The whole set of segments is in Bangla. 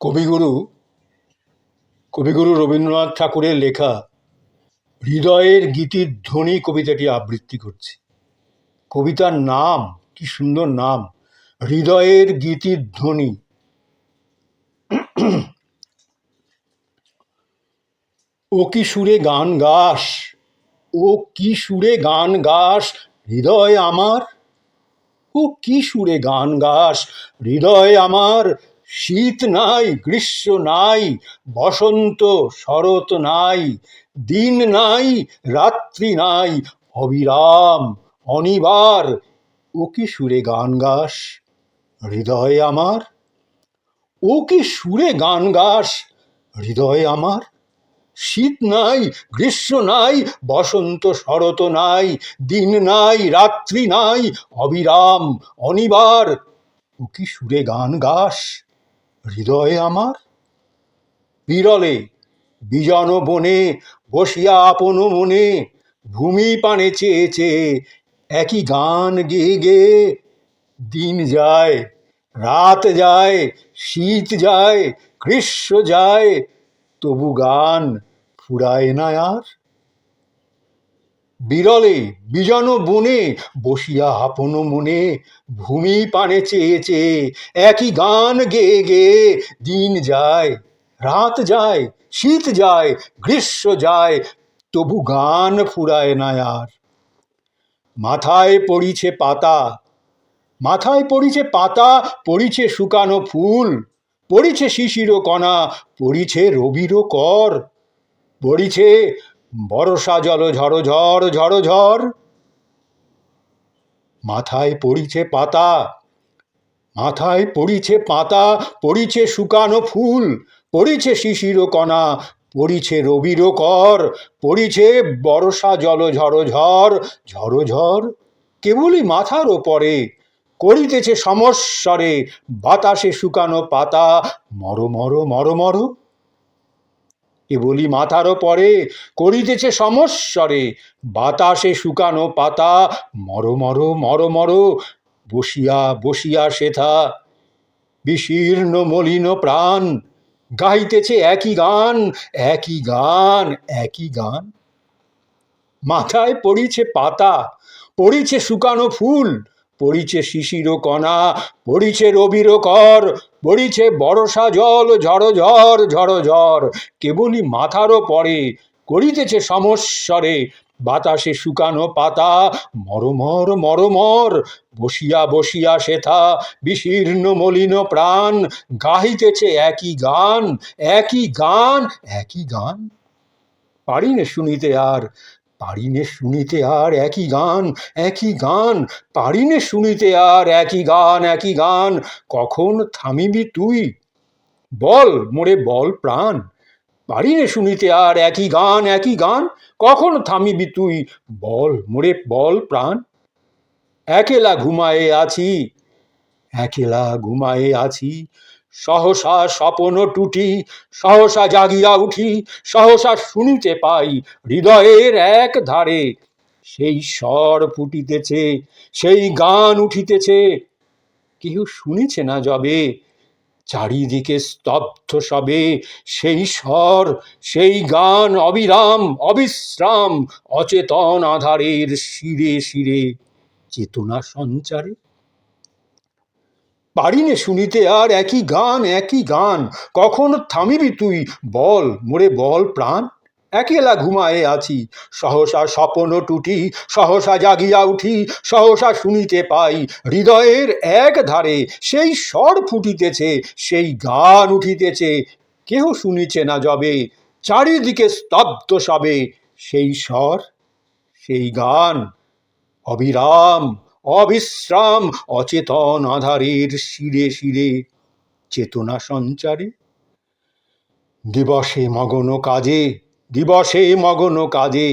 কবিগুরু কবিগুরু রবীন্দ্রনাথ ঠাকুরের লেখা হৃদয়ের গীতির ধ্বনি কবিতাটি আবৃত্তি করছি। কবিতার নাম কি সুন্দর নাম, হৃদয়ের গীতির ধ্বনি। ও কি সুরে গান গাস, ও কি সুরে গান গাস হৃদয় আমার, ও কি সুরে গান গাস হৃদয় আমার। শীত নাই, গ্রীষ্ম নাই, বসন্ত শরৎ নাই, দিন নাই, রাত্রি নাই, অবিরাম অনিবার। ও কি সুরে গান গাস হৃদয় আমার, ও কি সুরে গান গাস হৃদয় আমার। শীত নাই, গ্রীষ্ম নাই, বসন্ত শরৎ নাই, দিন নাই, রাত্রি নাই, অবিরাম অনিবার। ও কি সুরে গান গাস হৃদয় আমার। বিরলে বিজন বনে বসিয়া আপন মনে, ভূমি পানে চেয়ে চেয়ে একই গান গেয়ে গেয়ে। দিন যায়, রাত যায়, শীত যায়, গ্রীষ্ম যায়, তবু গান ফুরায় না আর। বিরলে বিজন বনে বসিয়া আপন মনে, ভূমি পানে চেয়ে চেয়ে একই গান গেয়ে গেয়ে। দিন যায়, রাত যায়, শীত যায়, গ্রীষ্ম যায়, তবু গান ফুরায় না আর। মাথায় পড়িছে পাতা, মাথায় পড়িছে পাতা, পড়িছে শুকানো ফুল, পড়িছে শিশির কণা, পড়িছে রবির কর, পড়িছে বরষা জল ঝড় ঝড় ঝড় ঝড়। মাথায় পড়িছে পাতা, মাথায় পড়িছে পাতা, পড়িছে শুকানো ফুল, পড়িছে শিশির কণা, পড়িছে রবির কর, পড়িছে বরষা জল ঝড় ঝড় ঝড় ঝড়। কেবলই মাথার ওপরে করিতেছে সমস্বরে বাতাসে শুকানো পাতা মর মর মর মর। কেবলই মাথার ওপরে করিতেছে সমস্বরে বাতাসে শুকানো পাতা মর মর মর মর। বসিয়া বসিয়া সেথা বিশীর্ণ মলিন প্রাণ, গাইতেছে একই গান, একই গান, একই গান। মাথায় পড়িছে পাতা, পড়িছে শুকানো ফুল, পড়িছে শিশির কণা, পড়িছে রবির কর, পড়িছে বরষা জল ঝড় ঝড় ঝড় ঝড়। কেবলই মাথারও পরে করিতেছে সমস্বরে বাতাসে শুকানো পাতা মরমর মরমর। বসিয়া বসিয়া সেথা বিশীর্ণ মলিন প্রাণ, গাহিতেছে একই গান, একই গান, একই গান। পারিনে শুনিতে আর, পারিনে শুনিতে আর একই গান, একই গান, পারিনে শুনিতে আর একই গান, একই গান। কখন থামিবি তুই, বল মোরে বল প্রাণ। পারিনে শুনিতে আর একই গান, একই গান, কখন থামিবি তুই, বল মোরে বল প্রাণ। একেলা ঘুমায়ে আছি, একেলা ঘুমায়ে আছি, সহসা স্বপন টুটি, সহসা জাগিয়া উঠি, সহসা শুনিতে পাই হৃদয়ের এক ধারে সেই স্বর ফুটিতেছে, সেই গান উঠিতেছে। কেহ শুনিছে না যবে, চারিদিকে স্তব্ধ সবে সেই স্বর, সেই গান অবিরাম অবিশ্রাম অচেতন আধারের শিরে শিরে চেতনা সঞ্চারে। পারিনে শুনিতে আর একই গান, একই গান, কখন থামিবি তুই, বল মোরে বল প্রাণ। একেলা ঘুমায়ে আছি, সহসা স্বপন টুটি, সহসা জাগিয়া উঠি, সহসা শুনিতে পাই হৃদয়ের এক ধারে সেই স্বর ফুটিতেছে, সেই গান উঠিতেছে। কেহ শুনিছে না যবে, চারিদিকে স্তব্ধ সবে সেই স্বর, সেই গান অবিরাম অবিশ্রাম অচেতন আধারের শিরে শিরে চেতনা সঞ্চারে। দিবসে মগন কাজে, দিবসে মগন কাজে,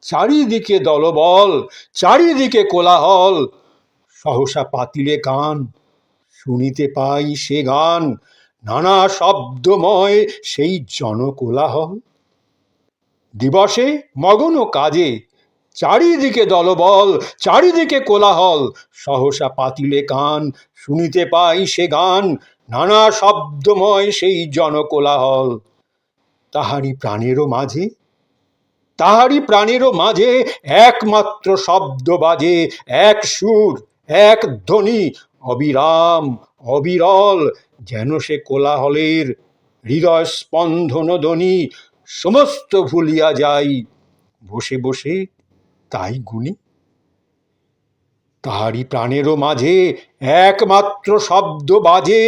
চারিদিকে দলবল, চারিদিকে কোলাহল, সহসা পাতিলে কান, শুনিতে পাই সে গান, নানা শব্দময় সেই জনকোলাহল। দিবসে মগন কাজে, চারিদিকে দলবল, চারিদিকে কোলাহল, সহসা পাতিলে কান, শুনিতে পাই সে গান, নানা শব্দময় সেই জনকোলাহল। তাহারি প্রাণেরও মাঝে একমাত্র শব্দ বাজে, এক সুর, এক ধ্বনি, অবিরাম, অবিরল, যেন সে কোলাহলের হৃদয় স্পন্দন ধ্বনি। সমস্ত ভুলিয়া যাই, বসে বসে তাই গুনি। তাহারি প্রাণেরও মাঝে একমাত্র শব্দ বাজে,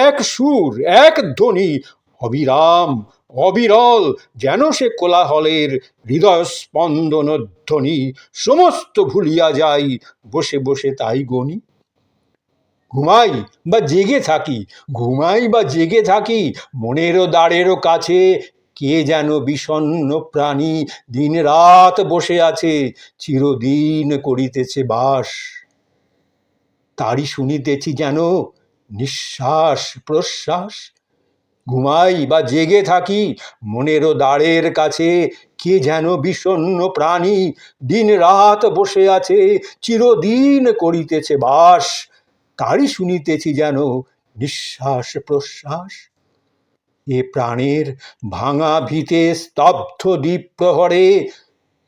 এক সুর, এক ধ্বনি, অবিরাম, অবিরল, যেন সে কোলাহলের হৃদয় স্পন্দন ধ্বনি। সমস্ত ভুলিয়া যাই, বসে বসে তাই গনি। ঘুমাই বা জেগে থাকি, ঘুমাই বা জেগে থাকি, মনেরও দ্বারেরও কাছে কে যেন বিষণ্ণ প্রাণী দিন রাত বসে আছে, চিরদিন করিতেছে বাস। তারই শুনিতেছি যেন নিঃশ্বাস প্রশ্বাস। ঘুমাই বা জেগে থাকি, মনেরও দ্বারের কাছে কে যেন বিষণ্ণ প্রাণী দিন রাত বসে আছে, চিরদিন করিতেছে বাস। তারই শুনিতেছি যেন নিঃশ্বাস প্রশ্বাস। এ প্রাণের ভাঙা ভিতে স্তব্ধ দ্বীপ প্রহরে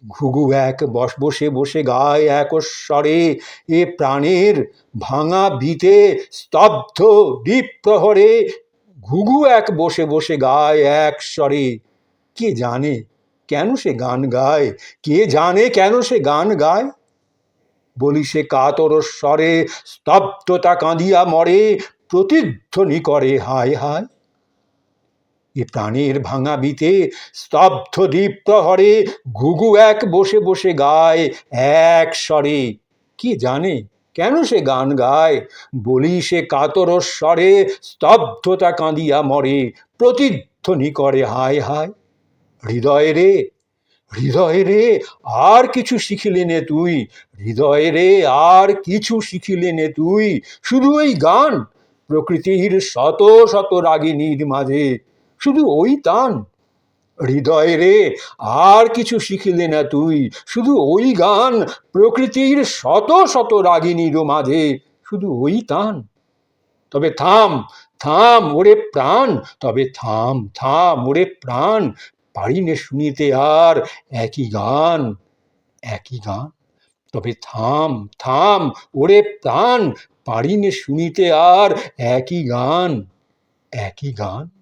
ঘুঘু এক বসে বসে গায় একস্বরে। এ প্রাণের ভাঙা ভিতে স্তব্ধ দ্বীপ প্রহরে ঘুঘু এক বসে বসে গায় এক স্বরে। কে জানে কেন সে গান গায়, কে জানে কেন সে গান গায়। বলি সে কাতর স্বরে স্তব্ধতা কাঁদিয়া মরে, প্রতিধ্বনি করে হায় হায়। এ প্রাণের ভাঙা বিতে স্তব্ধ দ্বীপ প্রহরে ঘুঘু এক বসে বসে গায় এক স্বরে। কি জানে কেন সে গান গায়। বলি সে কাতর স্বরে স্তব্ধতা কাঁদিয়া মরে, প্রতিধ্বনি করে হায় হায়। হৃদয়ে রে, হৃদয়ে রে, আর কিছু শিখিলি নে তুই, হৃদয়ে রে আর কিছু শিখিলি নে তুই, শুধু ওই গান প্রকৃতির শত শত রাগিনীর মাঝে, শুধু ওই তান। হৃদয়ে রে আর কিছু শিখিলে না তুই, শুধু ওই গান প্রকৃতির শত শত রাগিনীর মাঝে, শুধু ওই তান। তবে থাম, থাম ওরে প্রাণ, তবে থাম, থাম ওরে প্রাণ, পারিনে শুনিতে আর একই গান, একই গান। তবে থাম, থাম ওরে প্রাণ, পারিনে শুনিতে আর একই গান, একই গান।